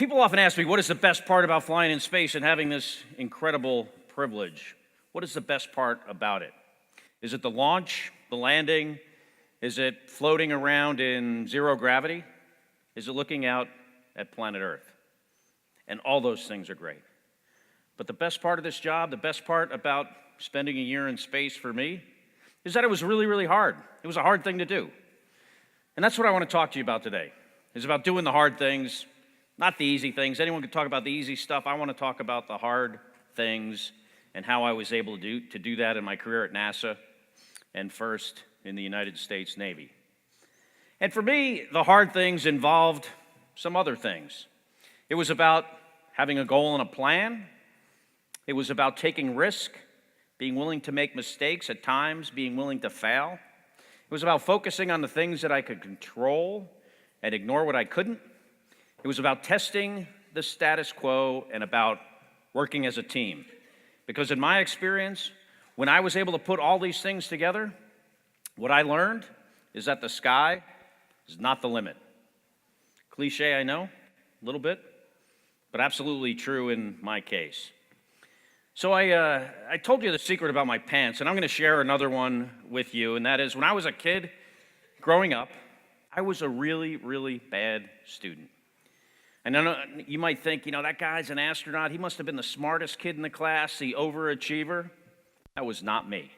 People often ask me, what is the best part about flying in space and having this incredible privilege? What is the best part about it? Is it the launch, the landing? Is it floating around in zero gravity? Is it looking out at planet Earth? And all those things are great. But the best part of this job, the best part about spending a year in space for me, is that it was really, really hard. It was a hard thing to do. And that's what I want to talk to you about today. It's about doing the hard things, not the easy things. Anyone can talk about the easy stuff. I want to talk about the hard things and how I was able to do that in my career at NASA and first in the United States Navy. And for me, the hard things involved some other things. It was about having a goal and a plan. It was about taking risk, being willing to make mistakes at times, being willing to fail. It was about focusing on the things that I could control and ignore what I couldn't. It was about testing the status quo and about working as a team. Because in my experience, when I was able to put all these things together, what I learned is that the sky is not the limit. Cliche, I know, a little bit, but absolutely true in my case. So I told you the secret about my pants, and I'm going to share another one with you, and that is when I was a kid growing up, I was a really, really bad student. And I know you might think, that guy's an astronaut. He must have been the smartest kid in the class, the overachiever. That was not me.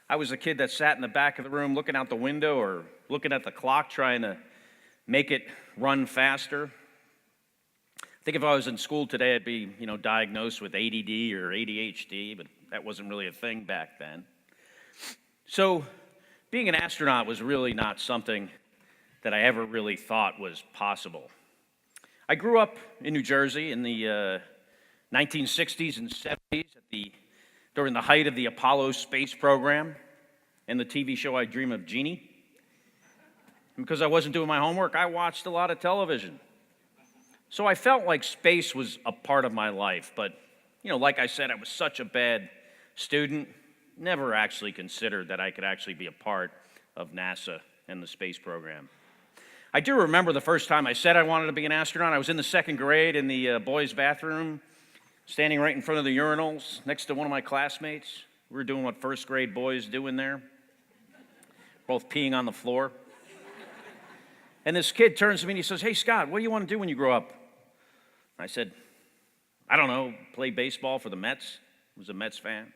I was a kid that sat in the back of the room looking out the window or looking at the clock trying to make it run faster. I think if I was in school today, I'd be, diagnosed with ADD or ADHD, but that wasn't really a thing back then. So being an astronaut was really not something that I ever really thought was possible. I grew up in New Jersey in the 1960s and 70s during the height of the Apollo space program and the TV show I Dream of Jeannie. And because I wasn't doing my homework, I watched a lot of television. So I felt like space was a part of my life. But, like I said, I was such a bad student, never actually considered that I could actually be a part of NASA and the space program. I do remember the first time I said I wanted to be an astronaut. I was in the second grade in the boys' bathroom, standing right in front of the urinals next to one of my classmates. We were doing what first grade boys do in there, both peeing on the floor. And this kid turns to me and he says, "Hey, Scott, what do you want to do when you grow up?" I said, "I don't know, play baseball for the Mets." I was a Mets fan. And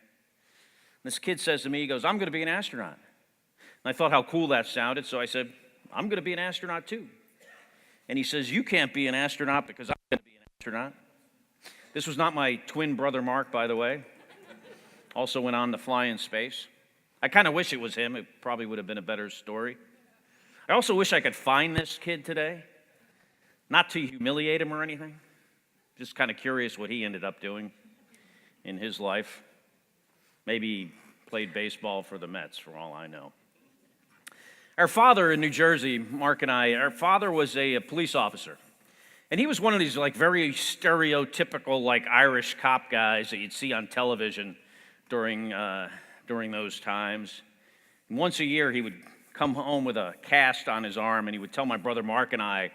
this kid says to me, he goes, "I'm going to be an astronaut." And I thought how cool that sounded, so I said, "I'm going to be an astronaut too." And he says, "You can't be an astronaut because I'm going to be an astronaut." This was not my twin brother, Mark, by the way. Also went on to fly in space. I kind of wish it was him. It probably would have been a better story. I also wish I could find this kid today, not to humiliate him or anything. Just kind of curious what he ended up doing in his life. Maybe he played baseball for the Mets, for all I know. Our father in New Jersey, Mark and I, our father was a police officer. And he was one of these very stereotypical Irish cop guys that you'd see on television during those times. And once a year he would come home with a cast on his arm and he would tell my brother Mark and I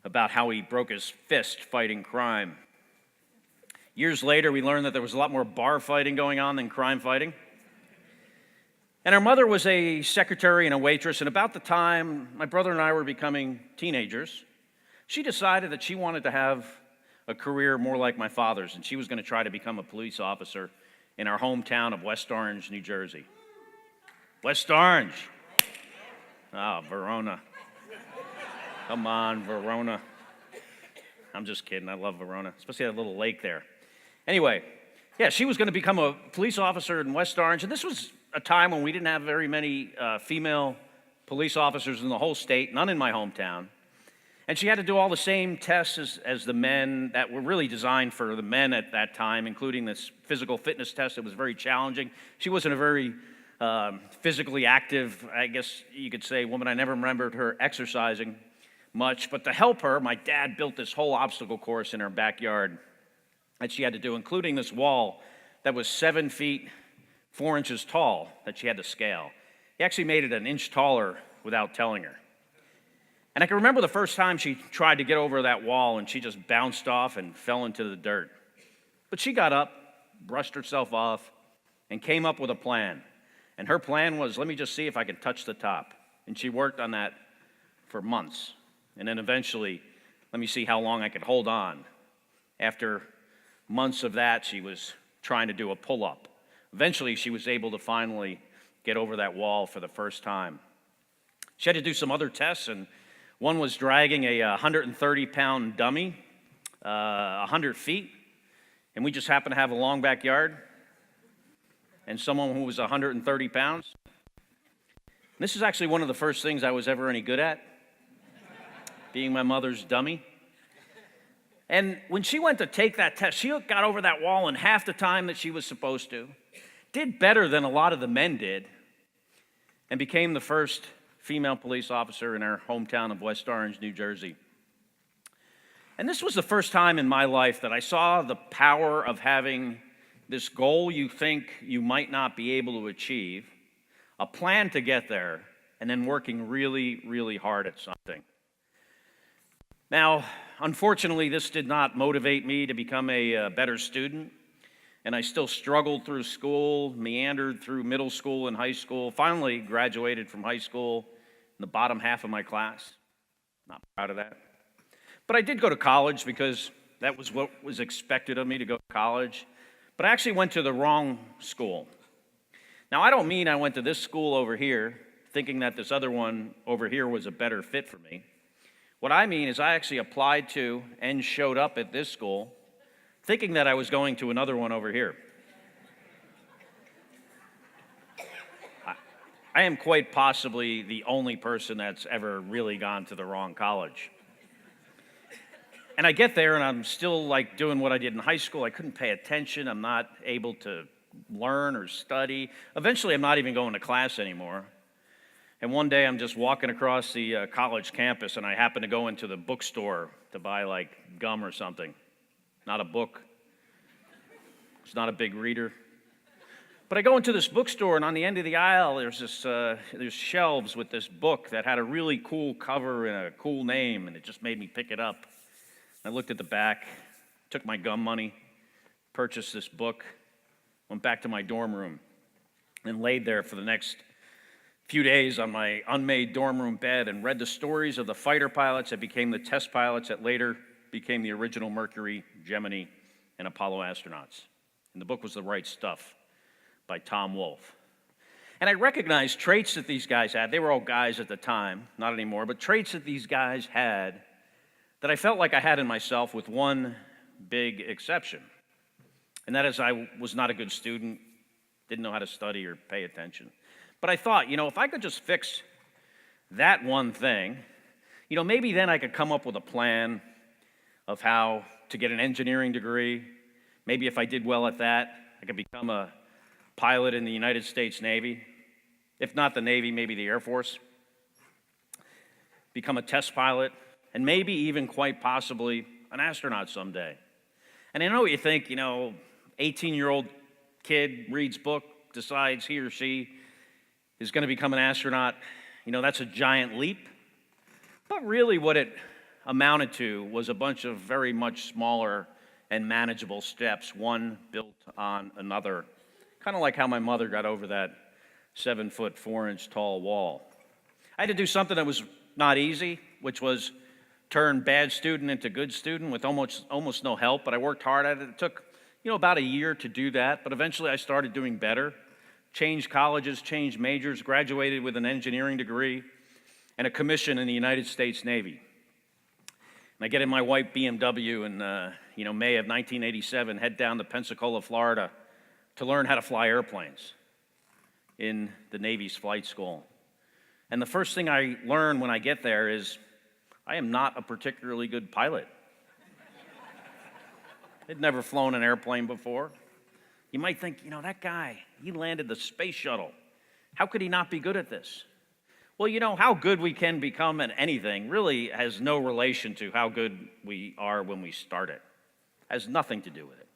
about how he broke his fist fighting crime. Years later we learned that there was a lot more bar fighting going on than crime fighting. And our mother was a secretary and a waitress, and about the time my brother and I were becoming teenagers, she decided that she wanted to have a career more like my father's, and she was going to try to become a police officer in our hometown of West Orange, New Jersey. West Orange. Oh, Verona. Come on, Verona. I'm just kidding. I love Verona, especially that little lake there. Anyway, yeah, she was going to become a police officer in West Orange, and this was a time when we didn't have very many female police officers in the whole state, none in my hometown. And she had to do all the same tests as the men that were really designed for the men at that time, including this physical fitness test that was very challenging. She wasn't a very physically active, I guess you could say, woman. I never remembered her exercising much. But to help her, my dad built this whole obstacle course in her backyard that she had to do, including this wall that was 7 feet 4 inches tall that she had to scale. He actually made it an inch taller without telling her. And I can remember the first time she tried to get over that wall and she just bounced off and fell into the dirt. But she got up, brushed herself off, and came up with a plan. And her plan was, let me just see if I can touch the top. And she worked on that for months. And then eventually, let me see how long I could hold on. After months of that, she was trying to do a pull-up. Eventually, she was able to finally get over that wall for the first time. She had to do some other tests, and one was dragging a 130-pound dummy 100 feet, and we just happened to have a long backyard and someone who was 130 pounds. This is actually one of the first things I was ever any good at, being my mother's dummy. And when she went to take that test, she got over that wall in half the time that she was supposed to, did better than a lot of the men did, and became the first female police officer in our hometown of West Orange, New Jersey. And this was the first time in my life that I saw the power of having this goal you think you might not be able to achieve, a plan to get there, and then working really, really hard at something. Now, unfortunately, this did not motivate me to become a better student, and I still struggled through school, meandered through middle school and high school, finally graduated from high school in the bottom half of my class. Not proud of that. But I did go to college because that was what was expected of me, to go to college. But I actually went to the wrong school. Now, I don't mean I went to this school over here thinking that this other one over here was a better fit for me. What I mean is I actually applied to and showed up at this school thinking that I was going to another one over here. I am quite possibly the only person that's ever really gone to the wrong college. And I get there and I'm still like doing what I did in high school. I couldn't pay attention. I'm not able to learn or study. Eventually, I'm not even going to class anymore. And one day I'm just walking across the college campus and I happen to go into the bookstore to buy like gum or something. Not a book. It's not a big reader. But I go into this bookstore and on the end of the aisle there's shelves with this book that had a really cool cover and a cool name, and it just made me pick it up. I looked at the back, took my gum money, purchased this book, went back to my dorm room, and laid there for the next few days on my unmade dorm room bed and read the stories of the fighter pilots that became the test pilots that later became the original Mercury, Gemini, and Apollo astronauts. And the book was The Right Stuff by Tom Wolfe. And I recognized traits that these guys had. They were all guys at the time, not anymore, but traits that these guys had that I felt like I had in myself, with one big exception. And that is, I was not a good student, didn't know how to study or pay attention. But I thought, if I could just fix that one thing, maybe then I could come up with a plan of how to get an engineering degree. Maybe if I did well at that, I could become a pilot in the United States Navy. If not the Navy, maybe the Air Force. Become a test pilot, and maybe even quite possibly an astronaut someday. And I know what you think, 18-year-old kid reads book, decides he or she is going to become an astronaut. That's a giant leap. But really what it amounted to was a bunch of very much smaller and manageable steps, one built on another. Kind of like how my mother got over that 7-foot 4-inch tall wall. I had to do something that was not easy, which was turn bad student into good student with almost no help, but I worked hard at it. It took, about a year to do that, but eventually I started doing better. Changed colleges, changed majors, graduated with an engineering degree and a commission in the United States Navy. And I get in my white BMW in May of 1987, head down to Pensacola, Florida, to learn how to fly airplanes in the Navy's flight school. And the first thing I learn when I get there is I am not a particularly good pilot. I'd never flown an airplane before. You might think, that guy, he landed the space shuttle. How could he not be good at this? Well, how good we can become at anything really has no relation to how good we are when we start it. It has nothing to do with it.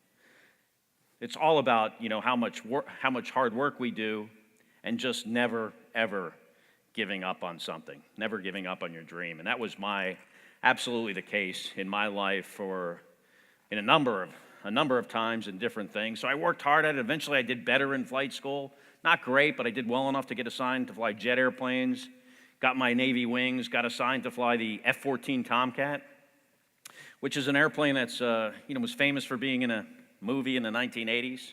It's all about, how much hard work we do and just never, ever giving up on something, never giving up on your dream. And that was absolutely the case in my life in a number of times in different things. So I worked hard at it. Eventually I did better in flight school. Not great, but I did well enough to get assigned to fly jet airplanes, got my Navy wings, got assigned to fly the F-14 Tomcat, which is an airplane that's, was famous for being in a movie in the 1980s.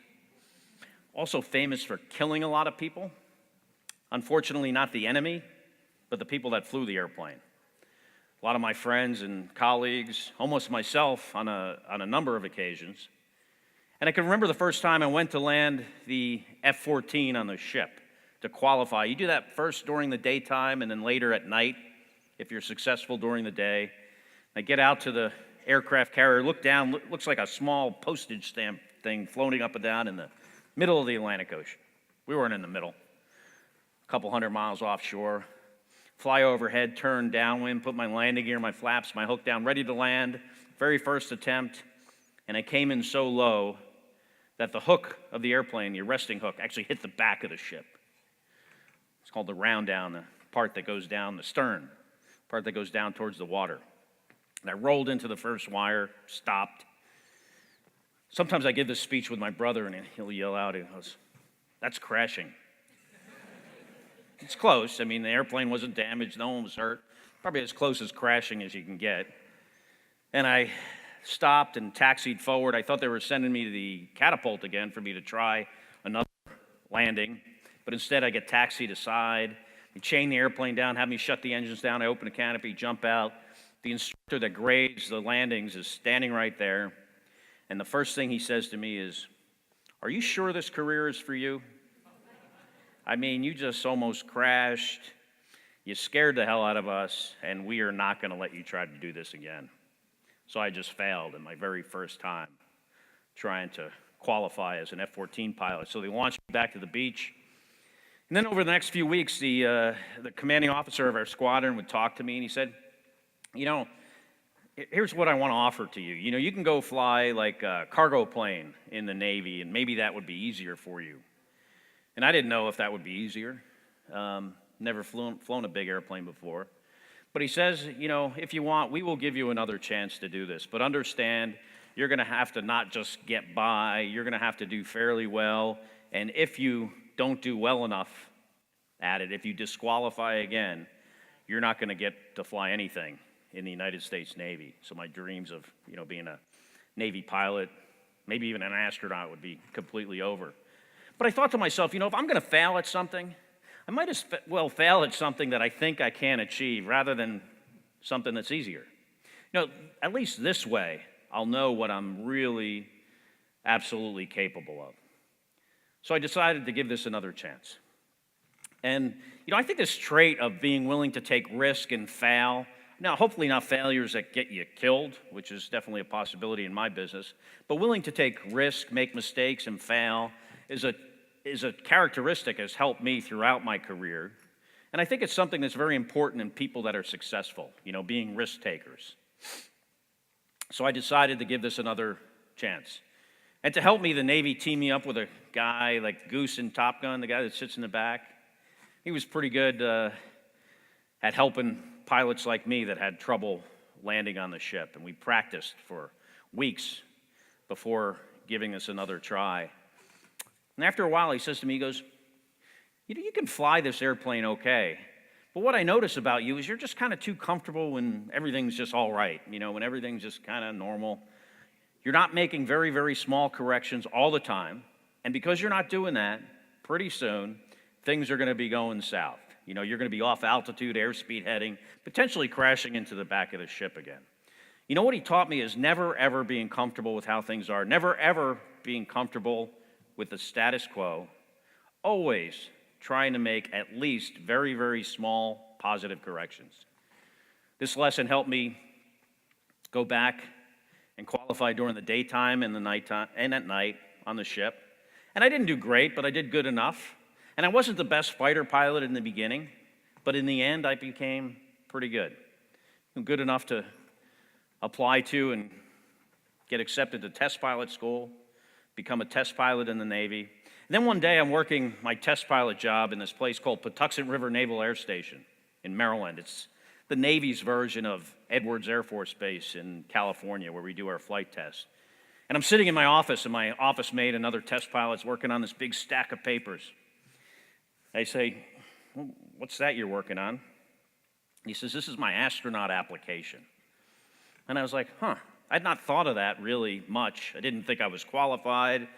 Also famous for killing a lot of people. Unfortunately, not the enemy, but the people that flew the airplane. A lot of my friends and colleagues, almost myself on a number of occasions. And I can remember the first time I went to land the F-14 on the ship to qualify. You do that first during the daytime and then later at night if you're successful during the day. I get out to the aircraft carrier, look down, looks like a small postage stamp thing floating up and down in the middle of the Atlantic Ocean. We weren't in the middle. A couple hundred miles offshore, fly overhead, turn downwind, put my landing gear, my flaps, my hook down, ready to land, very first attempt, and I came in so low that the hook of the airplane, the arresting hook, actually hit the back of the ship. It's called the round down, the part that goes down the stern, part that goes down towards the water. And I rolled into the first wire, stopped. Sometimes I give this speech with my brother, and he'll yell out, he goes, "That's crashing." It's close. I mean, the airplane wasn't damaged. No one was hurt. Probably as close as crashing as you can get. And I stopped and taxied forward. I thought they were sending me to the catapult again for me to try another landing. But instead, I get taxied aside. They chain the airplane down, have me shut the engines down. I open the canopy, jump out. The instructor that grades the landings is standing right there. And the first thing he says to me is, "Are you sure this career is for you? I mean, you just almost crashed. You scared the hell out of us, and we are not going to let you try to do this again." So I just failed in my very first time trying to qualify as an F-14 pilot. So they launched me back to the beach. And then over the next few weeks, the commanding officer of our squadron would talk to me, and he said, "Here's what I want to offer to you. You can go fly like a cargo plane in the Navy, and maybe that would be easier for you." And I didn't know if that would be easier. Never flown a big airplane before. But he says, if you want, we will give you another chance to do this. But understand, you're going to have to not just get by, you're going to have to do fairly well. And if you don't do well enough at it, if you disqualify again, you're not going to get to fly anything in the United States Navy. So my dreams of, being a Navy pilot, maybe even an astronaut would be completely over. But I thought to myself, if I'm going to fail at something, I might as well fail at something that I think I can achieve rather than something that's easier. At least this way, I'll know what I'm really absolutely capable of. So I decided to give this another chance. And, I think this trait of being willing to take risk and fail, now hopefully not failures that get you killed, which is definitely a possibility in my business, but willing to take risk, make mistakes, and fail is a characteristic that's helped me throughout my career. And I think it's something that's very important in people that are successful, being risk takers. So I decided to give this another chance. And to help me, the Navy teamed me up with a guy like Goose in Top Gun, the guy that sits in the back. He was pretty good at helping pilots like me that had trouble landing on the ship. And we practiced for weeks before giving this another try. And after a while, he says to me, he goes, you can fly this airplane okay, but what I notice about you is you're just kind of too comfortable when everything's just all right, when everything's just kind of normal. You're not making very, very small corrections all the time, and because you're not doing that, pretty soon, things are going to be going south. You're going to be off altitude, airspeed heading, potentially crashing into the back of the ship again. What he taught me is never, ever being comfortable with how things are, never, ever being comfortable with the status quo, always trying to make at least very, very small positive corrections. This lesson helped me go back and qualify during the daytime and the nighttime and at night on the ship. And I didn't do great, but I did good enough. And I wasn't the best fighter pilot in the beginning, but in the end I became pretty good. Good enough to apply to and get accepted to test pilot school, become a test pilot in the Navy. Then one day I'm working my test pilot job in this place called Patuxent River Naval Air Station in Maryland. It's the Navy's version of Edwards Air Force Base in California, where we do our flight tests. And I'm sitting in my office, and my office mate, another test pilot's working on this big stack of papers. I say, well, what's that you're working on? He says, this is my astronaut application. And I was like, I'd not thought of that really much. I didn't think I was qualified.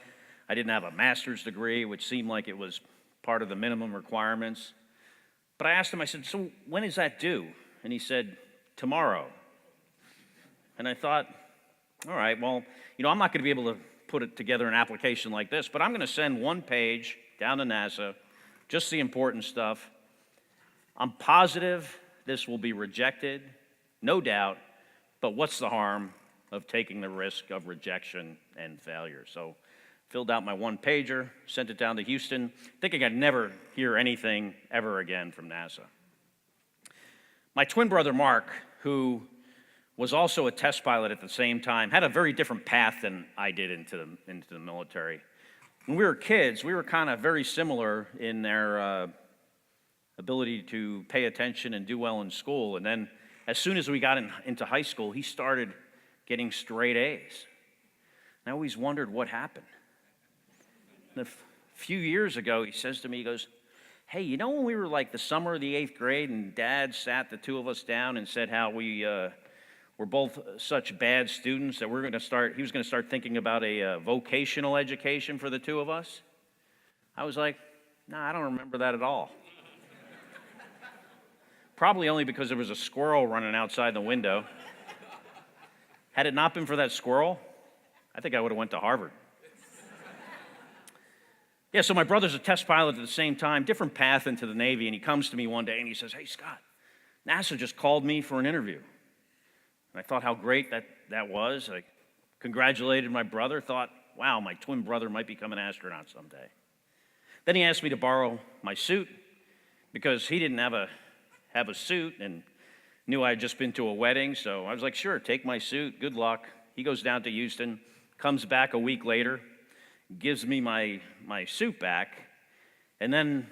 I didn't have a master's degree, which seemed like it was part of the minimum requirements. But I asked him, I said, so when is that due? And he said, tomorrow. And I thought, all right, well, I'm not going to be able to put it together an application like this, but I'm going to send one page down to NASA, just the important stuff. I'm positive this will be rejected, no doubt, but what's the harm of taking the risk of rejection and failure? So filled out my one-pager, sent it down to Houston, thinking I'd never hear anything ever again from NASA. My twin brother, Mark, who was also a test pilot at the same time, had a very different path than I did into the military. When we were kids, we were kind of very similar in their ability to pay attention and do well in school. And then as soon as we got into high school, he started getting straight A's. And I always wondered what happened. And a few years ago, he says to me, he goes, hey, when we were like the summer of the 8th grade and Dad sat the two of us down and said how we were both such bad students that he was going to start thinking about a vocational education for the two of us? I was like, no, I don't remember that at all. Probably only because there was a squirrel running outside the window. Had it not been for that squirrel, I think I would have went to Harvard. Yeah, so my brother's a test pilot at the same time, different path into the Navy, and he comes to me one day and he says, hey, Scott, NASA just called me for an interview. And I thought how great that was. I congratulated my brother, thought, wow, my twin brother might become an astronaut someday. Then he asked me to borrow my suit because he didn't have a suit and knew I had just been to a wedding, so I was like, sure, take my suit, good luck. He goes down to Houston, comes back a week later, gives me my suit back, and then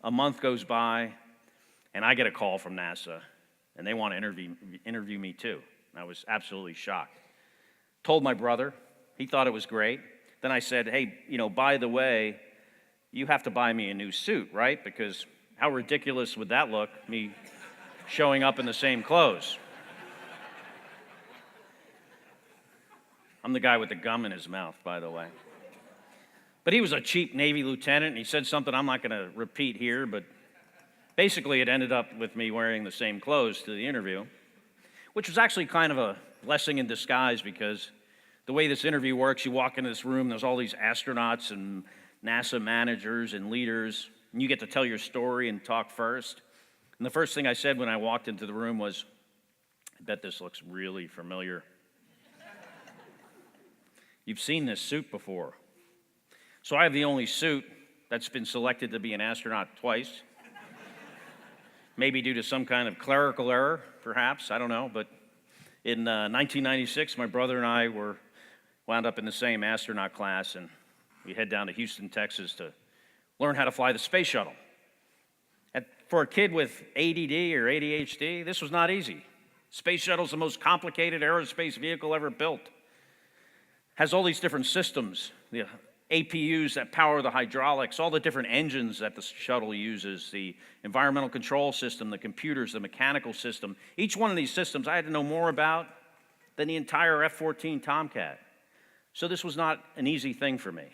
a month goes by, and I get a call from NASA, and they want to interview me too. I was absolutely shocked. Told my brother, he thought it was great. Then I said, hey, by the way, you have to buy me a new suit, right? Because how ridiculous would that look, me showing up in the same clothes? I'm the guy with the gum in his mouth, by the way. But he was a cheap Navy lieutenant, and he said something I'm not going to repeat here, but basically it ended up with me wearing the same clothes to the interview, which was actually kind of a blessing in disguise because the way this interview works, you walk into this room, there's all these astronauts and NASA managers and leaders, and you get to tell your story and talk first. And the first thing I said when I walked into the room was, I bet this looks really familiar. You've seen this suit before. So I have the only suit that's been selected to be an astronaut twice. Maybe due to some kind of clerical error, perhaps, I don't know. But in 1996, my brother and I wound up in the same astronaut class, and we head down to Houston, Texas to learn how to fly the space shuttle. For a kid with ADD or ADHD, this was not easy. Space shuttle's the most complicated aerospace vehicle ever built. Has all these different systems, the APUs that power the hydraulics, all the different engines that the shuttle uses, the environmental control system, the computers, the mechanical system. Each one of these systems I had to know more about than the entire F-14 Tomcat. So this was not an easy thing for me.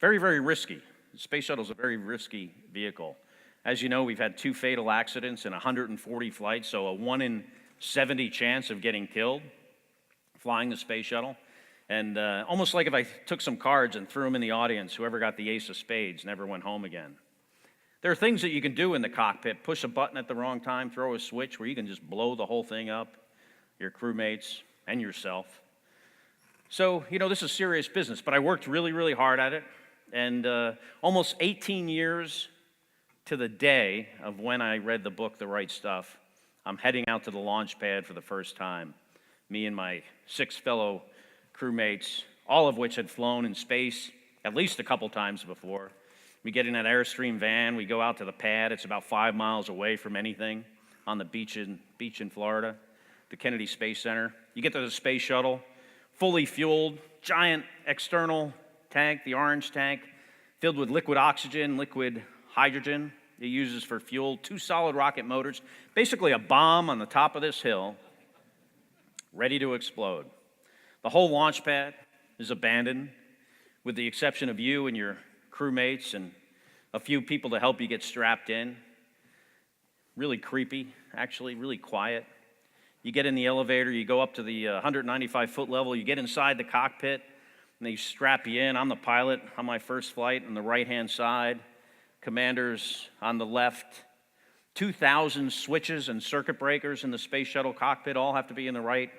Very, very risky. The space shuttle is a very risky vehicle. As you know, we've had 2 fatal accidents in 140 flights, so a 1 in 70 chance of getting killed flying the space shuttle. And almost like if I took some cards and threw them in the audience, whoever got the ace of spades never went home again. There are things that you can do in the cockpit, push a button at the wrong time, throw a switch where you can just blow the whole thing up, your crewmates and yourself. So, this is serious business, but I worked really, really hard at it. And almost 18 years to the day of when I read the book, The Right Stuff, I'm heading out to the launch pad for the first time. Me and my 6 fellow crewmates, all of which had flown in space at least a couple times before. We get in that Airstream van, we go out to the pad. It's about 5 miles away from anything on the beach in Florida, the Kennedy Space Center. You get to the space shuttle, fully fueled, giant external tank, the orange tank, filled with liquid oxygen, liquid hydrogen. It uses for fuel, 2 solid rocket motors, basically a bomb on the top of this hill, ready to explode. The whole launch pad is abandoned, with the exception of you and your crewmates and a few people to help you get strapped in. Really creepy, actually, really quiet. You get in the elevator, you go up to the 195-foot level, you get inside the cockpit, and they strap you in. I'm the pilot on my first flight on the right-hand side, commanders on the left. 2,000 switches and circuit breakers in the space shuttle cockpit all have to be in the right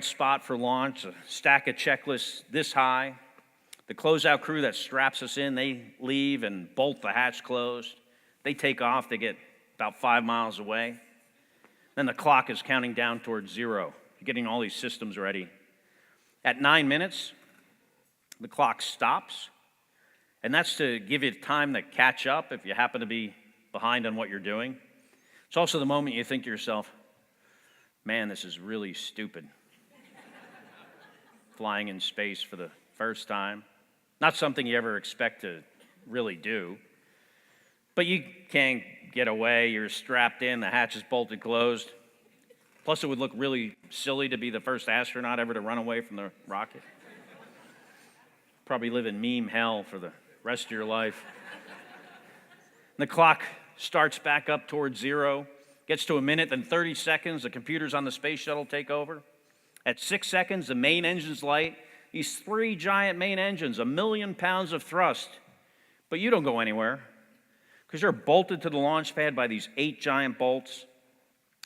spot for launch. A stack of checklists this high. The closeout crew that straps us in, they leave and bolt the hatch closed. They take off, they get about 5 miles away. Then the clock is counting down towards 0. You're getting all these systems ready. At 9 minutes, the clock stops, and that's to give you time to catch up if you happen to be behind on what you're doing. It's also the moment you think to yourself, man, this is really stupid. Flying in space for the first time. Not something you ever expect to really do. But you can't get away. You're strapped in. The hatch is bolted closed. Plus, it would look really silly to be the first astronaut ever to run away from the rocket. Probably live in meme hell for the rest of your life. And the clock starts back up towards 0. Gets to a minute, then 30 seconds. The computers on the space shuttle take over. At 6 seconds, the main engines light. These 3 giant main engines, 1 million pounds of thrust. But you don't go anywhere because you're bolted to the launch pad by these 8 giant bolts.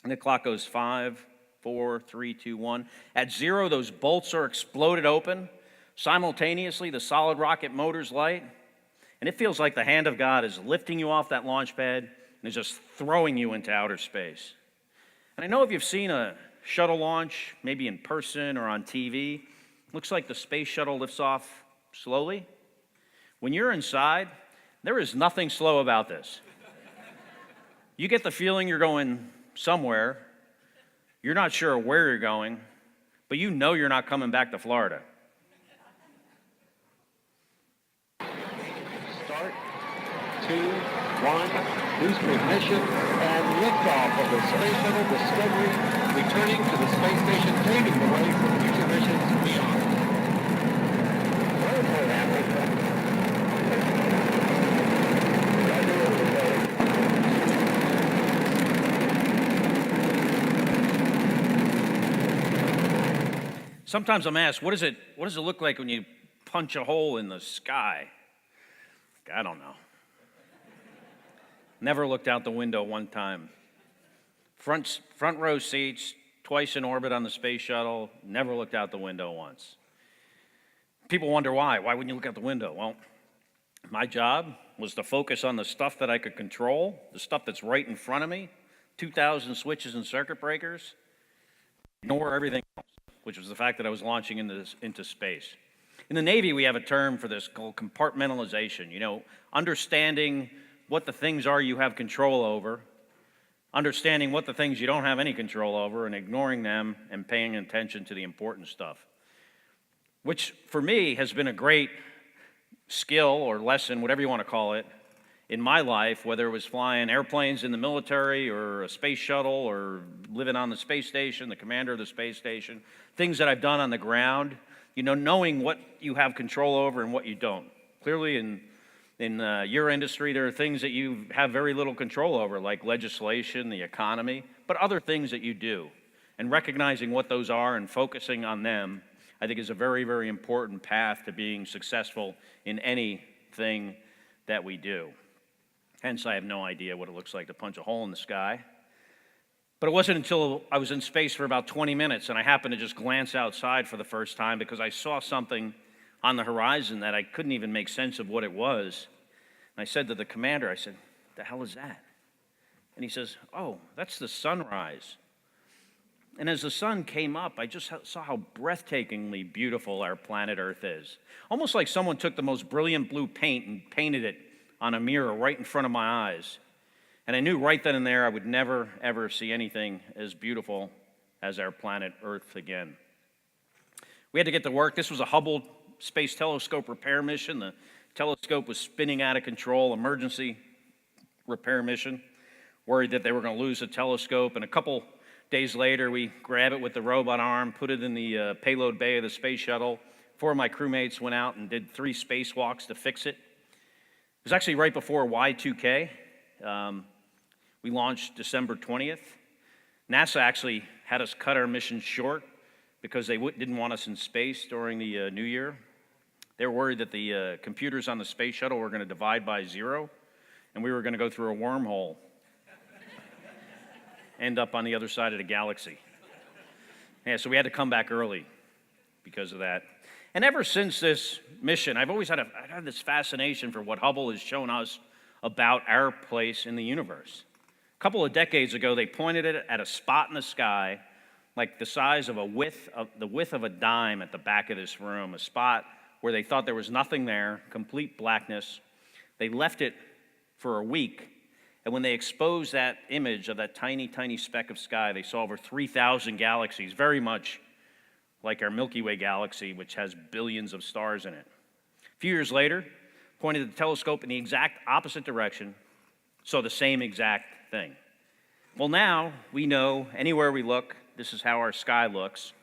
And the clock goes 5, 4, 3, 2, 1. At 0, those bolts are exploded open. Simultaneously, the solid rocket motors light. And it feels like the hand of God is lifting you off that launch pad and is just throwing you into outer space. And I know if you've seen a shuttle launch, maybe in person or on TV, looks like the space shuttle lifts off slowly. When you're inside, there is nothing slow about this. You get the feeling you're going somewhere. You're not sure where you're going, but you know you're not coming back to Florida. Start, 2, 1, booster ignition, and liftoff of the Space Shuttle Discovery, returning to the space station, paving the way for future missions beyond. Sometimes I'm asked, what does it look like when you punch a hole in the sky? I don't know. Never looked out the window one time. Front row seats, twice in orbit on the space shuttle, never looked out the window once. People wonder why. Why wouldn't you look out the window? Well, my job was to focus on the stuff that I could control, the stuff that's right in front of me, 2,000 switches and circuit breakers, ignore everything else, which was the fact that I was launching into space. In the Navy, we have a term for this called compartmentalization, understanding what the things are you have control over, understanding what the things you don't have any control over, and ignoring them and paying attention to the important stuff, which for me has been a great skill or lesson, whatever you want to call it, in my life, whether it was flying airplanes in the military or a space shuttle or living on the space station, the commander of the space station, things that I've done on the ground, knowing what you have control over and what you don't. Clearly in your industry, there are things that you have very little control over, like legislation, the economy, but other things that you do. And recognizing what those are and focusing on them, I think is a very, very important path to being successful in anything that we do. Hence, I have no idea what it looks like to punch a hole in the sky. But it wasn't until I was in space for about 20 minutes and I happened to just glance outside for the first time because I saw something on the horizon that I couldn't even make sense of what it was. And I said to the commander, I said, "The hell is that?" And he says, "Oh, that's the sunrise." And as the sun came up, I just saw how breathtakingly beautiful our planet Earth is. Almost like someone took the most brilliant blue paint and painted it on a mirror right in front of my eyes. And I knew right then and there I would never, ever see anything as beautiful as our planet Earth again. We had to get to work. This was a Hubble Space Telescope repair mission. The telescope was spinning out of control, emergency repair mission. Worried that they were going to lose the telescope. And a couple days later, we grab it with the robot arm, put it in the payload bay of the space shuttle. 4 of my crewmates went out and did 3 spacewalks to fix it. It was actually right before Y2K. We launched December 20th. NASA actually had us cut our mission short because they didn't want us in space during the new year. They were worried that the computers on the space shuttle were going to divide by 0, and we were going to go through a wormhole, end up on the other side of the galaxy. Yeah, so we had to come back early because of that. And ever since this mission, I've had this fascination for what Hubble has shown us about our place in the universe. A couple of decades ago, they pointed it at a spot in the sky, like the size of the width of a dime at the back of this room, a spot where they thought there was nothing there, complete blackness. They left it for a week, and when they exposed that image of that tiny, tiny speck of sky, they saw over 3,000 galaxies, very much like our Milky Way galaxy, which has billions of stars in it. A few years later, pointed the telescope in the exact opposite direction, saw the same exact thing. Well, now we know anywhere we look, this is how our sky looks.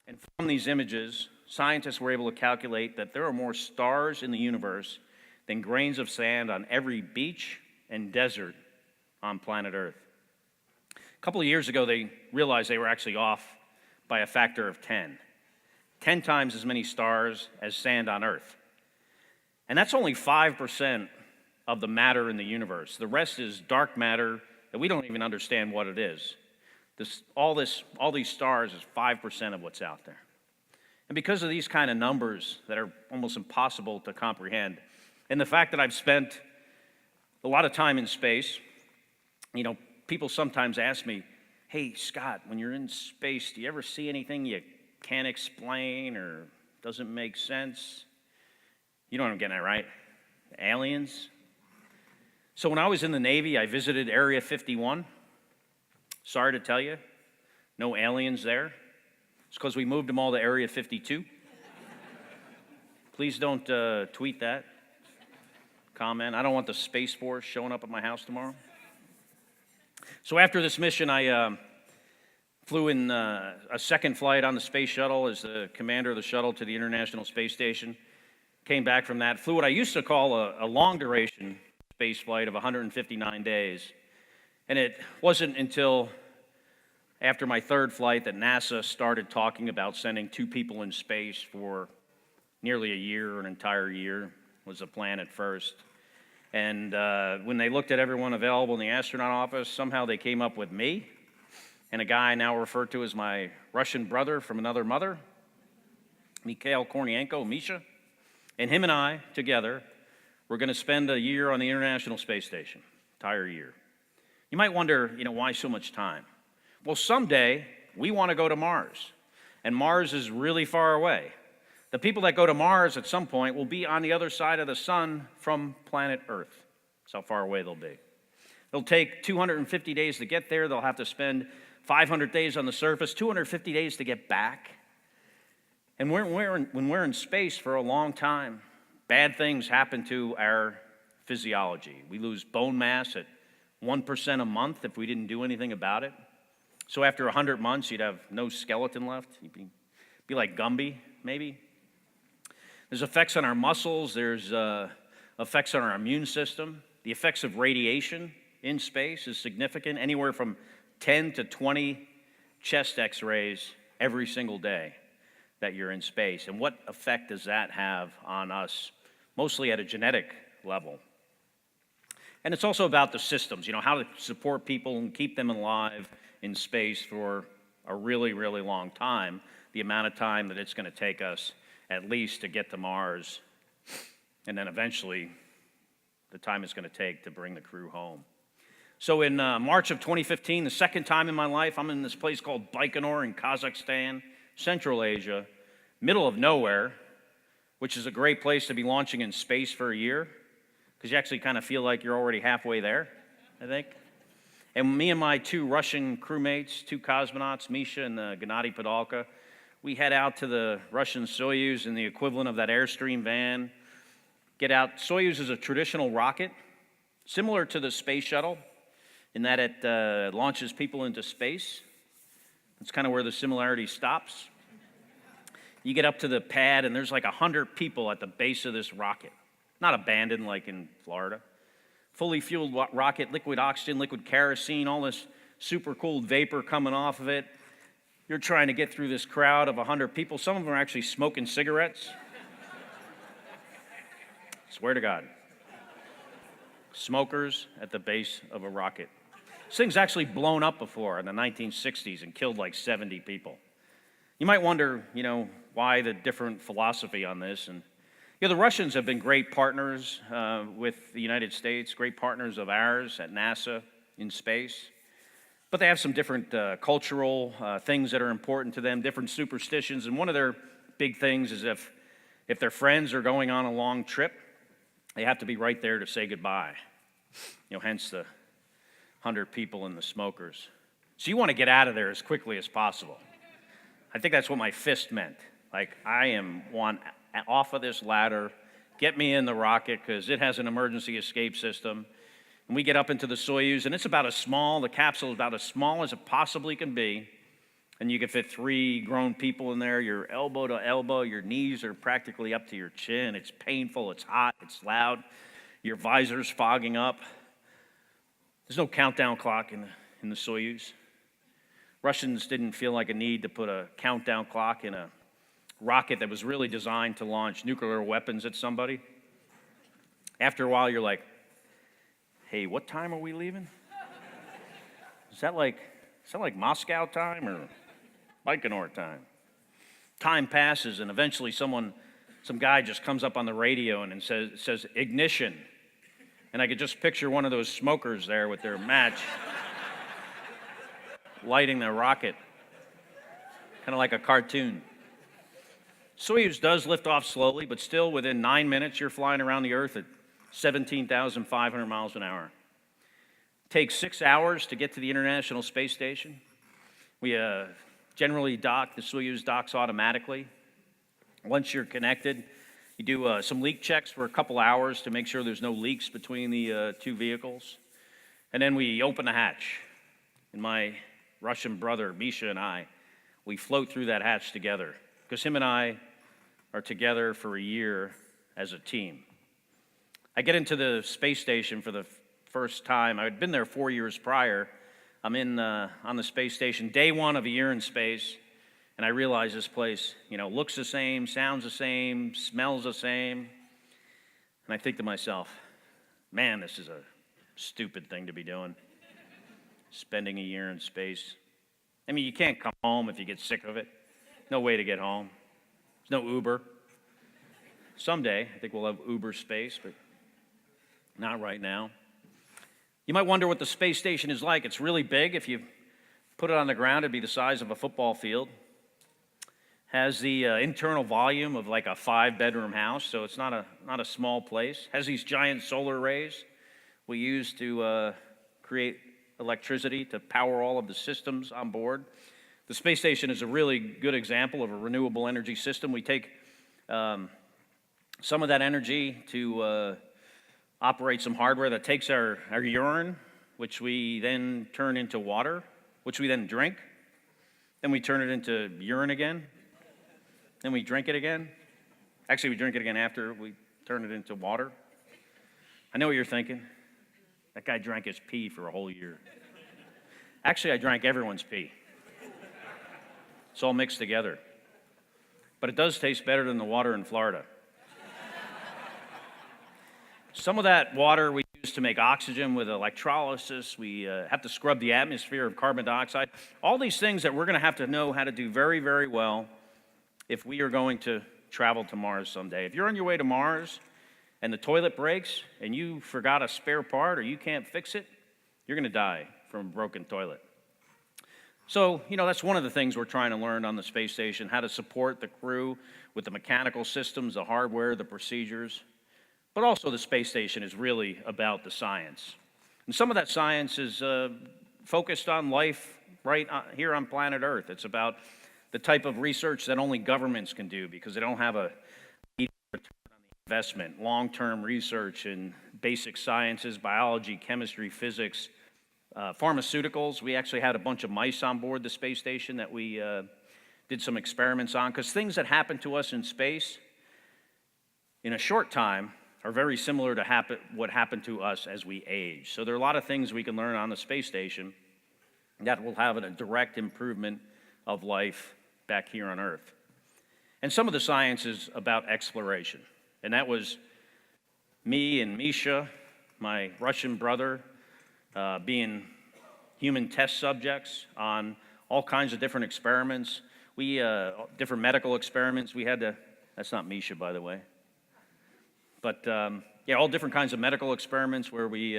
And from these images, scientists were able to calculate that there are more stars in the universe than grains of sand on every beach and desert on planet Earth. A couple of years ago, they realized they were actually off by a factor of 10. 10 times as many stars as sand on Earth. And that's only 5% of the matter in the universe. The rest is dark matter that we don't even understand what it is. All these stars is 5% of what's out there. And because of these kind of numbers that are almost impossible to comprehend, and the fact that I've spent a lot of time in space, people sometimes ask me, hey, Scott, when you're in space, do you ever see anything you can't explain or doesn't make sense? You know what I'm getting at, right? Aliens. So when I was in the Navy, I visited Area 51. Sorry to tell you, no aliens there. It's because we moved them all to Area 52. Please don't tweet that. Comment. I don't want the Space Force showing up at my house tomorrow. So after this mission, I flew in a second flight on the space shuttle as the commander of the shuttle to the International Space Station. Came back from that, flew what I used to call a long duration space flight of 159 days. And it wasn't until after my third flight that NASA started talking about sending 2 people in space for nearly a year, an entire year was the plan at first. And when they looked at everyone available in the astronaut office, somehow they came up with me and a guy I now refer to as my Russian brother from another mother, Mikhail Kornienko, Misha. And him and I, together, were going to spend a year on the International Space Station, entire year. You might wonder, why so much time? Well, someday, we want to go to Mars, and Mars is really far away. The people that go to Mars at some point will be on the other side of the sun from planet Earth. That's how far away they'll be. It'll take 250 days to get there. They'll have to spend 500 days on the surface, 250 days to get back. And when we're in space for a long time, bad things happen to our physiology. We lose bone mass at 1% a month if we didn't do anything about it. So after 100 months, you'd have no skeleton left. You'd be like Gumby, maybe. There's effects on our muscles. There's effects on our immune system. The effects of radiation in space is significant, anywhere from 10 to 20 chest x-rays every single day that you're in space. And what effect does that have on us, mostly at a genetic level? And it's also about the systems, how to support people and keep them alive in space for a really, really long time, the amount of time that it's going to take us at least to get to Mars, and then eventually the time it's going to take to bring the crew home. So in March of 2015, the second time in my life, I'm in this place called Baikonur in Kazakhstan, Central Asia, middle of nowhere, which is a great place to be launching in space for a year, because you actually kind of feel like you're already halfway there, I think. And me and my two Russian crewmates, two cosmonauts, Misha and Gennady Padalka, we head out to the Russian Soyuz in the equivalent of that Airstream van, get out. Soyuz is a traditional rocket, similar to the space shuttle, in that it launches people into space. That's kind of where the similarity stops. You get up to the pad, and there's like 100 people at the base of this rocket. Not abandoned like in Florida. Fully fueled rocket, liquid oxygen, liquid kerosene, all this super cool vapor coming off of it. You're trying to get through this crowd of 100 people. Some of them are actually smoking cigarettes. Swear to God. Smokers at the base of a rocket. This thing's actually blown up before in the 1960s and killed like 70 people. You might wonder, why the different philosophy on this. And the Russians have been great partners with the United States, great partners of ours at NASA in space. But they have some different cultural things that are important to them, different superstitions. And one of their big things is if their friends are going on a long trip, they have to be right there to say goodbye. Hence the 100 people and the smokers. So you want to get out of there as quickly as possible. I think that's what my fist meant. Like, I want off of this ladder, get me in the rocket, because it has an emergency escape system. And we get up into the Soyuz, and it's the capsule is about as small as it possibly can be. And you can fit 3 grown people in there. You're elbow to elbow. Your knees are practically up to your chin. It's painful. It's hot. It's loud. Your visor's fogging up. There's no countdown clock in the Soyuz. Russians didn't feel like a need to put a countdown clock in a rocket that was really designed to launch nuclear weapons at somebody. After a while, you're like, hey, what time are we leaving? Is that like Moscow time or Baikonur time? Time passes, and eventually some guy just comes up on the radio and says ignition. And I could just picture one of those smokers there with their match lighting their rocket, kind of like a cartoon. Soyuz does lift off slowly, but still within 9 minutes, you're flying around the Earth at 17,500 miles an hour. It takes 6 hours to get to the International Space Station. We generally the Soyuz docks automatically. Once you're connected, you do some leak checks for a couple hours to make sure there's no leaks between the two vehicles. And then we open the hatch. And my Russian brother, Misha, and I, we float through that hatch together, because him and I are together for a year as a team. I get into the space station for the first time. I had been there 4 years prior. I'm on the space station, day 1 of a year in space, and I realize this place, looks the same, sounds the same, smells the same. And I think to myself, man, this is a stupid thing to be doing, spending a year in space. I mean, you can't come home if you get sick of it. No way to get home. There's no Uber. Someday, I think we'll have Uber space, but not right now. You might wonder what the space station is like. It's really big. If you put it on the ground, it'd be the size of a football field. Has the internal volume of like a 5-bedroom house, so it's not a small place. Has these giant solar arrays we use to create electricity to power all of the systems on board. The space station is a really good example of a renewable energy system. We take some of that energy to operate some hardware that takes our urine, which we then turn into water, which we then drink. Then we turn it into urine again. Then we drink it again. Actually, we drink it again after we turn it into water. I know what you're thinking. That guy drank his pee for a whole year. Actually, I drank everyone's pee. It's all mixed together. But it does taste better than the water in Florida. Some of that water we use to make oxygen with electrolysis. We have to scrub the atmosphere of carbon dioxide. All these things that we're going to have to know how to do very, very well if we are going to travel to Mars someday. If you're on your way to Mars and the toilet breaks and you forgot a spare part or you can't fix it, You're going to die from a broken toilet. So, that's one of the things we're trying to learn on the space station, how to support the crew with the mechanical systems, the hardware, the procedures. But also the space station is really about the science. And some of that science is focused on life right here on planet Earth. It's about the type of research that only governments can do because they don't have a return on the investment, long-term research in basic sciences, biology, chemistry, physics, pharmaceuticals. We actually had a bunch of mice on board the space station that we did some experiments on, because things that happen to us in space in a short time are very similar to what happened to us as we age. So there are a lot of things we can learn on the space station that will have a direct improvement of life back here on Earth. And some of the science is about exploration. And that was me and Misha, my Russian brother, being human test subjects on all kinds of different experiments. Different medical experiments. That's not Misha, by the way. But all different kinds of medical experiments where we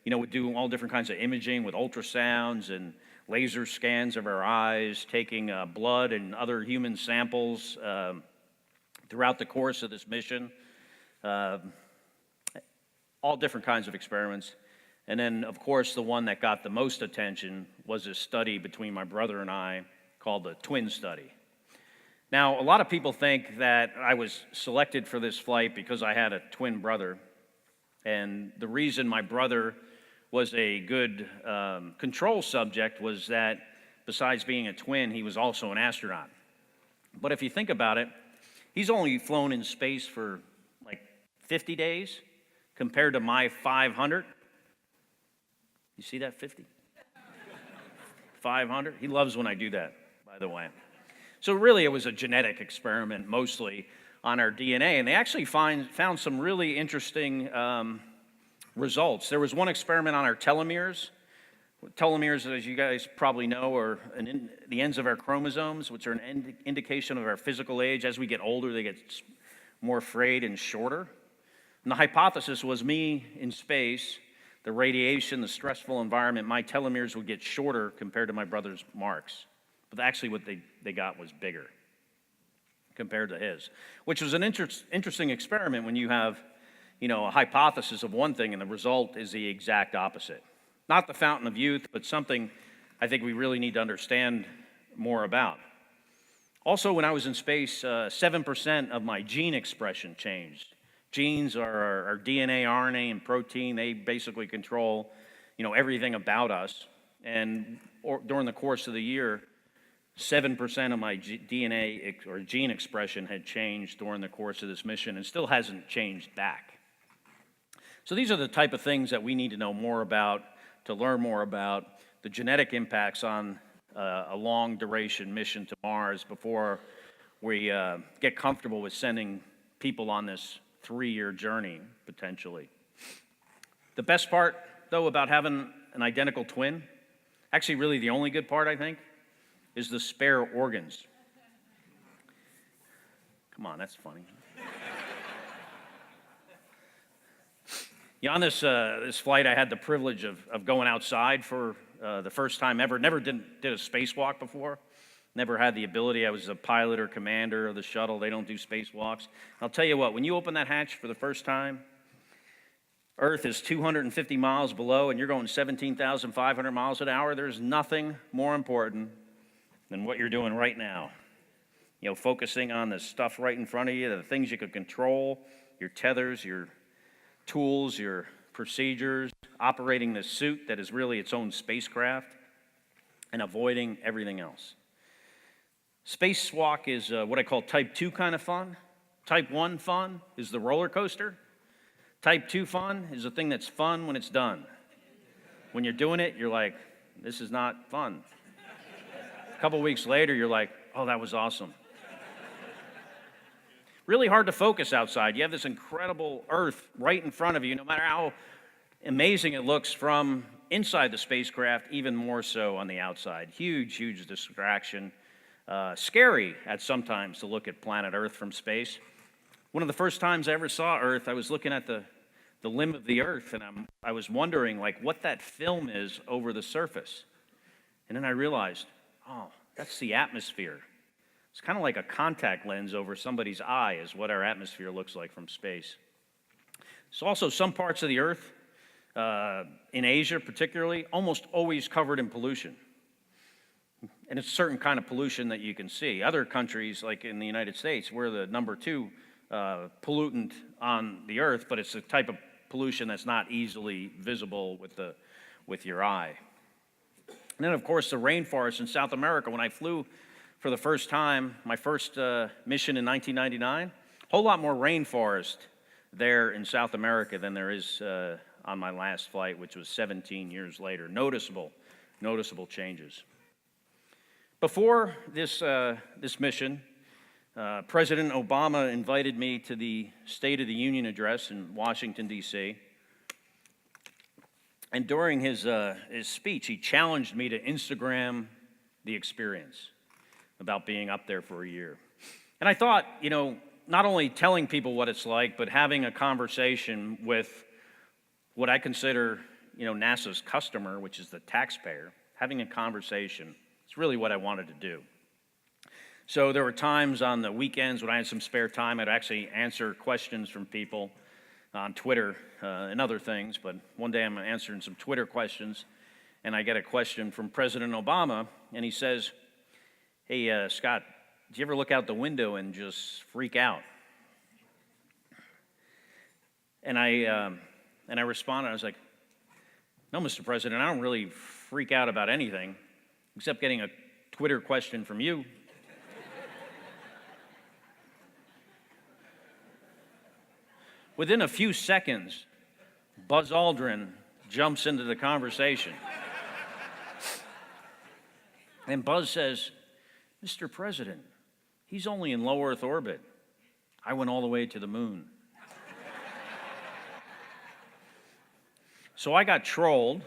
would do all different kinds of imaging with ultrasounds and laser scans of our eyes, taking blood and other human samples throughout the course of this mission. All different kinds of experiments. And then, of course, the one that got the most attention was a study between my brother and I called the twin study. Now, a lot of people think that I was selected for this flight because I had a twin brother. And the reason my brother was a good control subject was that besides being a twin, he was also an astronaut. But if you think about it, he's only flown in space for like 50 days compared to my 500. You see that, 50? 500? He loves when I do that, by the way. So really, it was a genetic experiment, mostly on our DNA, and they actually found some really interesting results. There was one experiment on our telomeres. Telomeres, as you guys probably know, are the ends of our chromosomes, which are an indication of our physical age. As we get older, they get more frayed and shorter. And the hypothesis was me in space, the radiation, the stressful environment, my telomeres would get shorter compared to my brother's marks. But actually what they got was bigger compared to his, which was an interesting experiment when you have, a hypothesis of one thing and the result is the exact opposite. Not the fountain of youth, but something I think we really need to understand more about. Also, when I was in space, 7% of my gene expression changed. Genes are our DNA, RNA, and protein. They basically control, everything about us. And during the course of the year, 7% of my DNA or gene expression had changed during the course of this mission and still hasn't changed back. So these are the type of things that we need to know more about, to learn more about the genetic impacts on a long duration mission to Mars before we get comfortable with sending people on this 3-year journey, potentially. The best part, though, about having an identical twin, actually really the only good part, I think, is the spare organs. Come on, that's funny. On this flight, I had the privilege of going outside for the first time ever. Never did a spacewalk before. Never had the ability. I was a pilot or commander of the shuttle. They don't do spacewalks. I'll tell you what, when you open that hatch for the first time, Earth is 250 miles below and you're going 17,500 miles an hour. There's nothing more important than what you're doing right now. Focusing on the stuff right in front of you, the things you could control, your tethers, your tools, your procedures, operating the suit that is really its own spacecraft, and avoiding everything else. Spacewalk is what I call type 2 kind of fun. Type 1 fun is the roller coaster. Type 2 fun is the thing that's fun when it's done. When you're doing it, you're like, this is not fun. A couple weeks later, you're like, oh, that was awesome. Really hard to focus outside. You have this incredible Earth right in front of you, no matter how amazing it looks from inside the spacecraft, even more so on the outside. Huge, huge distraction. Scary at sometimes to look at planet Earth from space. One of the first times I ever saw Earth, I was looking at the the limb of the earth, and I was wondering like what that film is over the surface. And then I realized, oh, that's the atmosphere. It's kind of like a contact lens over somebody's eye is what our atmosphere looks like from space. So also some parts of the earth, in Asia particularly, almost always covered in pollution. And it's a certain kind of pollution that you can see. Other countries, like in the United States, we're the number 2 pollutant on the earth, but it's a type of pollution that's not easily visible with your eye. And then, of course, the rainforest in South America. When I flew for the first time, my first mission in 1999, a whole lot more rainforest there in South America than there is on my last flight, which was 17 years later. Noticeable changes. Before this mission, President Obama invited me to the State of the Union address in Washington, D.C. And during his speech, he challenged me to Instagram the experience about being up there for a year. And I thought, not only telling people what it's like, but having a conversation with what I consider, NASA's customer, which is the taxpayer, having a conversation, it's really what I wanted to do. So there were times on the weekends when I had some spare time, I'd actually answer questions from people on Twitter and other things, but one day I'm answering some Twitter questions, and I get a question from President Obama, and he says, "Hey, Scott, do you ever look out the window and just freak out?" And I responded, I was like, "No, Mr. President, I don't really freak out about anything, except getting a Twitter question from you." Within a few seconds, Buzz Aldrin jumps into the conversation. And Buzz says, "Mr. President, he's only in low Earth orbit. I went all the way to the moon." So I got trolled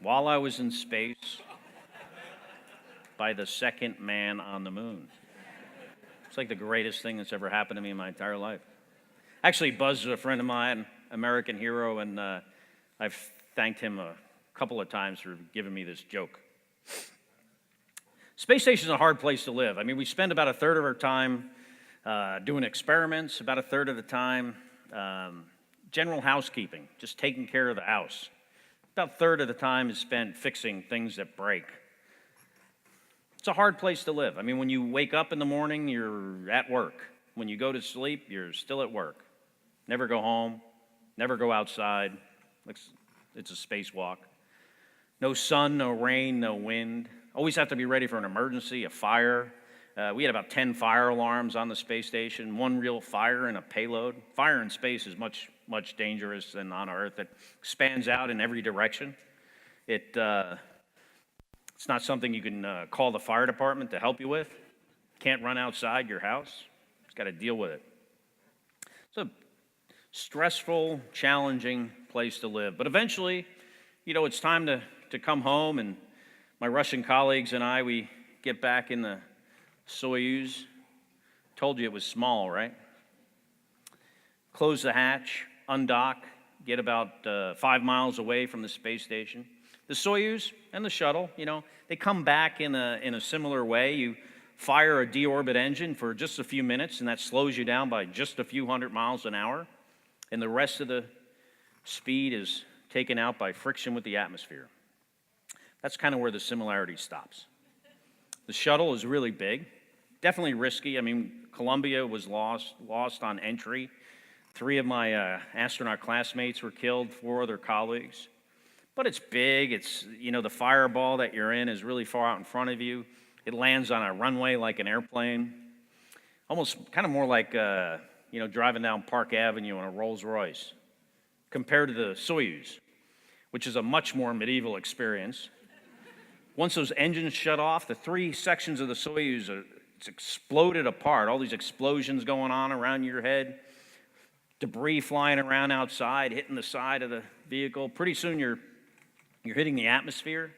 while I was in space by the second man on the moon. It's like the greatest thing that's ever happened to me in my entire life. Actually, Buzz is a friend of mine, American hero, and I've thanked him a couple of times for giving me this joke. Space station is a hard place to live. I mean, we spend about a third of our time doing experiments, about a third of the time general housekeeping, just taking care of the house. About a third of the time is spent fixing things that break. It's a hard place to live. I mean, when you wake up in the morning, you're at work. When you go to sleep, you're still at work. Never go home, never go outside. It's a spacewalk. No sun, no rain, no wind. Always have to be ready for an emergency, a fire. We had about 10 fire alarms on the space station, one real fire and a payload. Fire in space is much dangerous than on Earth. It spans out in every direction. It's not something you can call the fire department to help you with. Can't run outside your house. It's got to deal with it. It's a stressful, challenging place to live. But eventually, it's time to come home, and my Russian colleagues and I, we get back in the Soyuz. Told you it was small, right? Close the hatch, undock, get about 5 miles away from the space station. The Soyuz and the shuttle, they come back in a similar way. You fire a deorbit engine for just a few minutes, and that slows you down by just a few hundred miles an hour. And the rest of the speed is taken out by friction with the atmosphere. That's kind of where the similarity stops. The shuttle is really big, definitely risky. I mean, Columbia was lost on entry. 3 of my astronaut classmates were killed, 4 other colleagues. But it's big. It's, the fireball that you're in is really far out in front of you. It lands on a runway like an airplane. Almost kind of more like, driving down Park Avenue in a Rolls Royce compared to the Soyuz, which is a much more medieval experience. Once those engines shut off, the 3 sections of the Soyuz it's exploded apart. All these explosions going on around your head, debris flying around outside, hitting the side of the vehicle. Pretty soon you're hitting the atmosphere.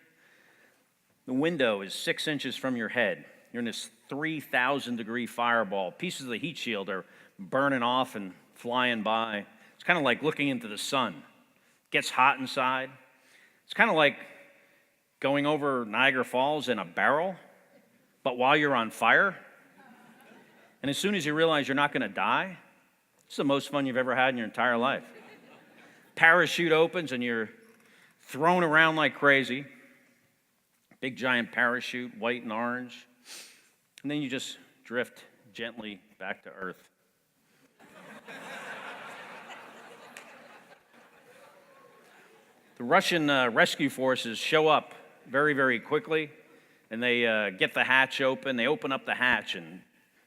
The window is 6 inches from your head. You're in this 3,000-degree fireball. Pieces of the heat shield are burning off and flying by. It's kind of like looking into the sun. It gets hot inside. It's kind of like going over Niagara Falls in a barrel, but while you're on fire. And as soon as you realize you're not going to die, it's the most fun you've ever had in your entire life. Parachute opens and you're thrown around like crazy. Big giant parachute, white and orange. And then you just drift gently back to Earth. The Russian rescue forces show up very, very quickly, and they get the hatch open. They open up the hatch, and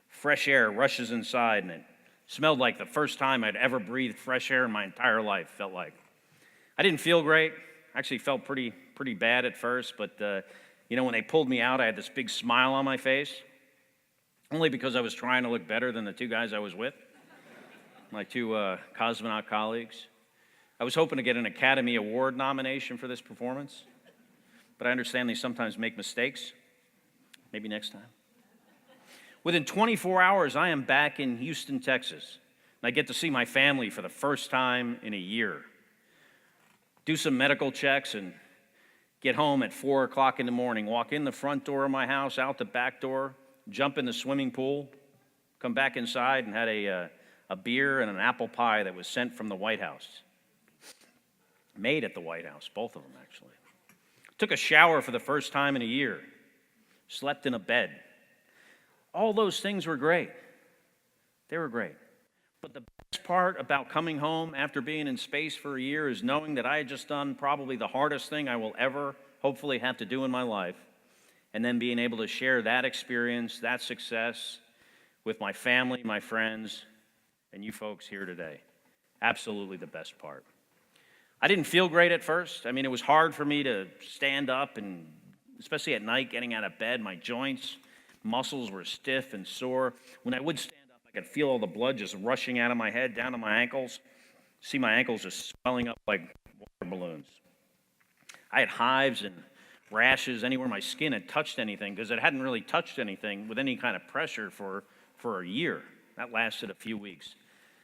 fresh air rushes inside, and it smelled like the first time I'd ever breathed fresh air in my entire life, felt like. I didn't feel great. Actually felt pretty bad at first, but when they pulled me out, I had this big smile on my face, only because I was trying to look better than the two guys I was with, my two cosmonaut colleagues. I was hoping to get an Academy Award nomination for this performance, but I understand they sometimes make mistakes. Maybe next time. Within 24 hours, I am back in Houston, Texas, and I get to see my family for the first time in a year. Do some medical checks and get home at 4 o'clock in the morning, walk in the front door of my house, out the back door, jump in the swimming pool, come back inside and had a beer and an apple pie that was sent from the White House. Made at the White House, both of them actually. Took a shower for the first time in a year. Slept in a bed. All those things were great. They were great. But the best part about coming home after being in space for a year is knowing that I had just done probably the hardest thing I will ever hopefully have to do in my life, and then being able to share that experience, that success with my family, my friends, and you folks here today. Absolutely the best part. I didn't feel great at first. I mean, it was hard for me to stand up, and especially at night, getting out of bed, my joints, muscles were stiff and sore. When I would stand up, I could feel all the blood just rushing out of my head, down to my ankles. See my ankles just swelling up like water balloons. I had hives and rashes anywhere my skin had touched anything, because it hadn't really touched anything with any kind of pressure for a year. That lasted a few weeks.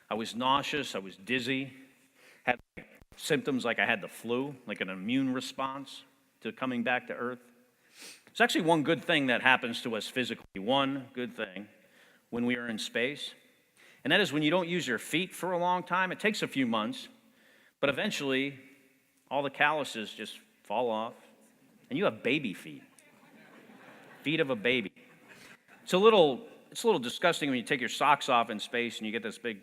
I was nauseous, I was dizzy, had symptoms like I had the flu, like an immune response to coming back to Earth. It's actually one good thing that happens to us physically, one good thing when we are in space, and that is when you don't use your feet for a long time. It takes a few months, but eventually all the calluses just fall off, and you have baby feet, feet of a baby. It's a little disgusting when you take your socks off in space and you get this big,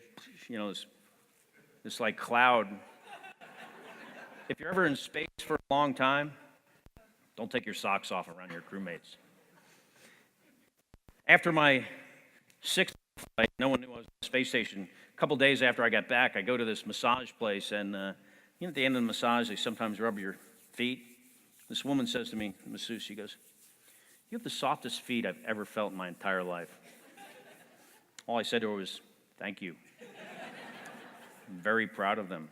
this like cloud. If you're ever in space for a long time, don't take your socks off around your crewmates. After my 6th flight, no one knew I was on the space station. A couple days after I got back, I go to this massage place, and at the end of the massage, they sometimes rub your feet. This woman says to me, the masseuse, she goes, "You have the softest feet I've ever felt in my entire life." All I said to her was, "Thank you. I'm very proud of them."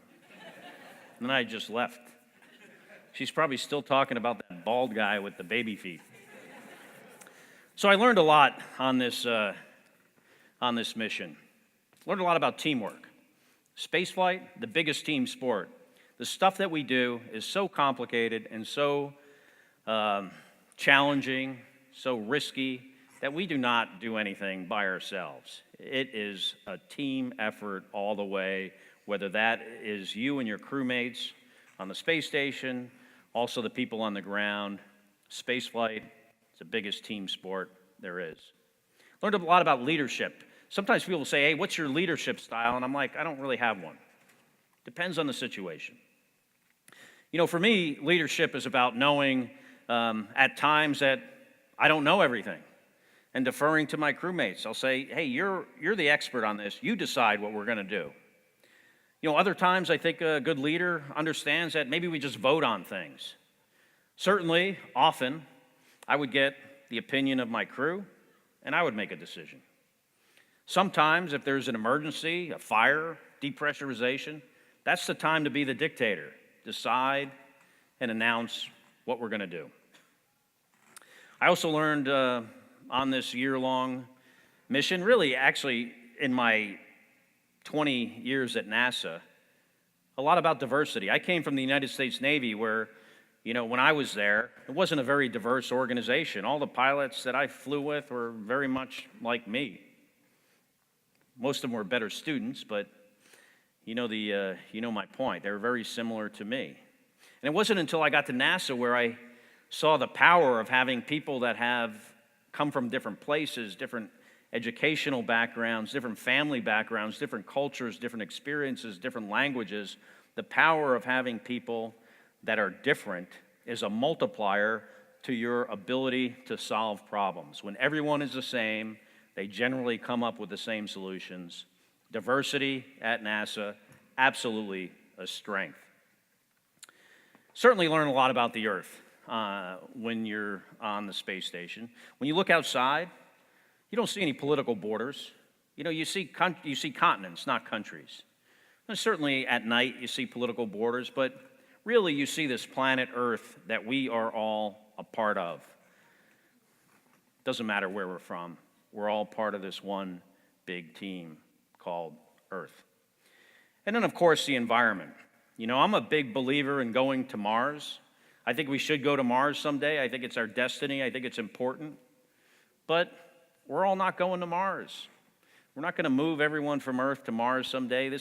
And then I just left. She's probably still talking about that bald guy with the baby feet. So I learned a lot on this mission. Learned a lot about teamwork. Spaceflight, the biggest team sport. The stuff that we do is so complicated and so challenging, so risky, that we do not do anything by ourselves. It is a team effort all the way, whether that is you and your crewmates on the space station, also the people on the ground. Spaceflight is the biggest team sport there is. Learned a lot about leadership. Sometimes people say, "Hey, what's your leadership style?" And I'm like, I don't really have one. Depends on the situation. For me, leadership is about knowing at times that I don't know everything, and deferring to my crewmates. I'll say, "Hey, you're the expert on this. You decide what we're going to do." Other times I think a good leader understands that maybe we just vote on things. Certainly, often, I would get the opinion of my crew, and I would make a decision. Sometimes, if there's an emergency, a fire, depressurization, that's the time to be the dictator. Decide and announce what we're going to do. I also learned on this year-long mission, really actually in my 20 years at NASA, a lot about diversity. I came from the United States Navy where, when I was there, it wasn't a very diverse organization. All the pilots that I flew with were very much like me. Most of them were better students, but you know my point. They were very similar to me. And it wasn't until I got to NASA where I saw the power of having people that have come from different places, different educational backgrounds, different family backgrounds, different cultures, different experiences, different languages. The power of having people that are different is a multiplier to your ability to solve problems. When everyone is the same, they generally come up with the same solutions. Diversity at NASA, absolutely a strength. Certainly learn a lot about the Earth when you're on the space station. When you look outside, you don't see any political borders. You see continents, not countries. And certainly at night you see political borders, but really you see this planet Earth that we are all a part of. Doesn't matter where we're from. We're all part of this one big team called Earth. And then, of course, the environment. I'm a big believer in going to Mars. I think we should go to Mars someday. I think it's our destiny. I think it's important. But we're all not going to Mars. We're not going to move everyone from Earth to Mars someday.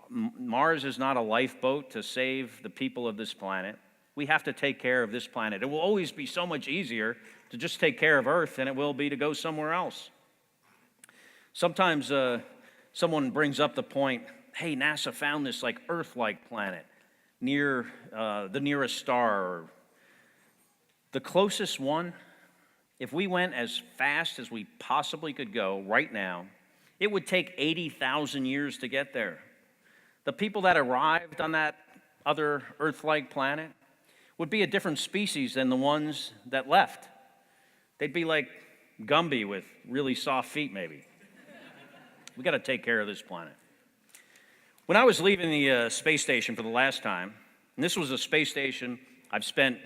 Mars is not a lifeboat to save the people of this planet. We have to take care of this planet. It will always be so much easier to just take care of Earth than it will be to go somewhere else. Sometimes someone brings up the point, hey, NASA found this Earth-like planet near the nearest star. Or the closest one, if we went as fast as we possibly could go right now, it would take 80,000 years to get there. The people that arrived on that other Earth-like planet would be a different species than the ones that left. They'd be like Gumby with really soft feet, maybe. We got to take care of this planet. When I was leaving the space station for the last time, and this was a space station I've spent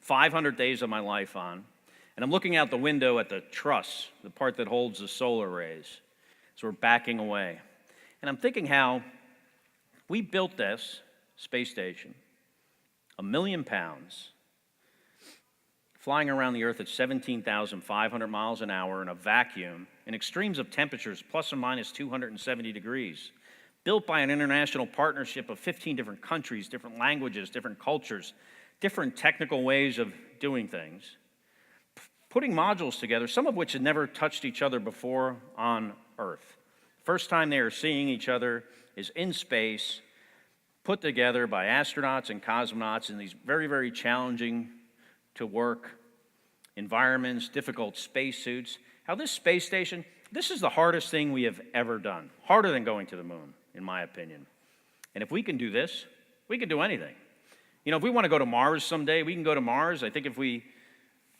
500 days of my life on, and I'm looking out the window at the truss, the part that holds the solar rays. So we're backing away. And I'm thinking how we built this space station, 1 million pounds, flying around the Earth at 17,500 miles an hour in a vacuum, in extremes of temperatures, plus or minus 270 degrees, built by an international partnership of 15 different countries, different languages, different cultures, different technical ways of doing things, putting modules together, some of which had never touched each other before on Earth. First time they are seeing each other is in space, put together by astronauts and cosmonauts in these very, very challenging to work environments, difficult spacesuits. How this space station, this is the hardest thing we have ever done. Harder than going to the moon, in my opinion. And if we can do this, we can do anything. If we want to go to Mars someday, we can go to Mars. I think if we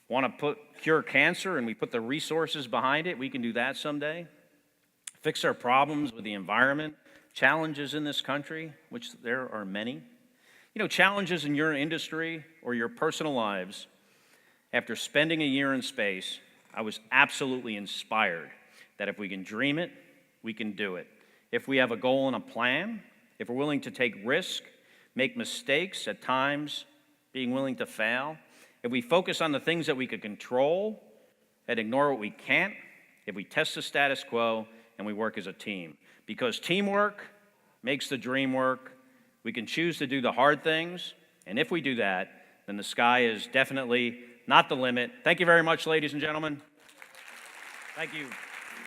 want to cure cancer and we put the resources behind it, we can do that someday. Fix our problems with the environment, challenges in this country, which there are many. Challenges in your industry or your personal lives. After spending a year in space, I was absolutely inspired that if we can dream it, we can do it. If we have a goal and a plan, if we're willing to take risk, make mistakes at times, being willing to fail, if we focus on the things that we could control and ignore what we can't, if we test the status quo and we work as a team. Because teamwork makes the dream work. We can choose to do the hard things, and if we do that, then the sky is definitely not the limit. Thank you very much, ladies and gentlemen. Thank you.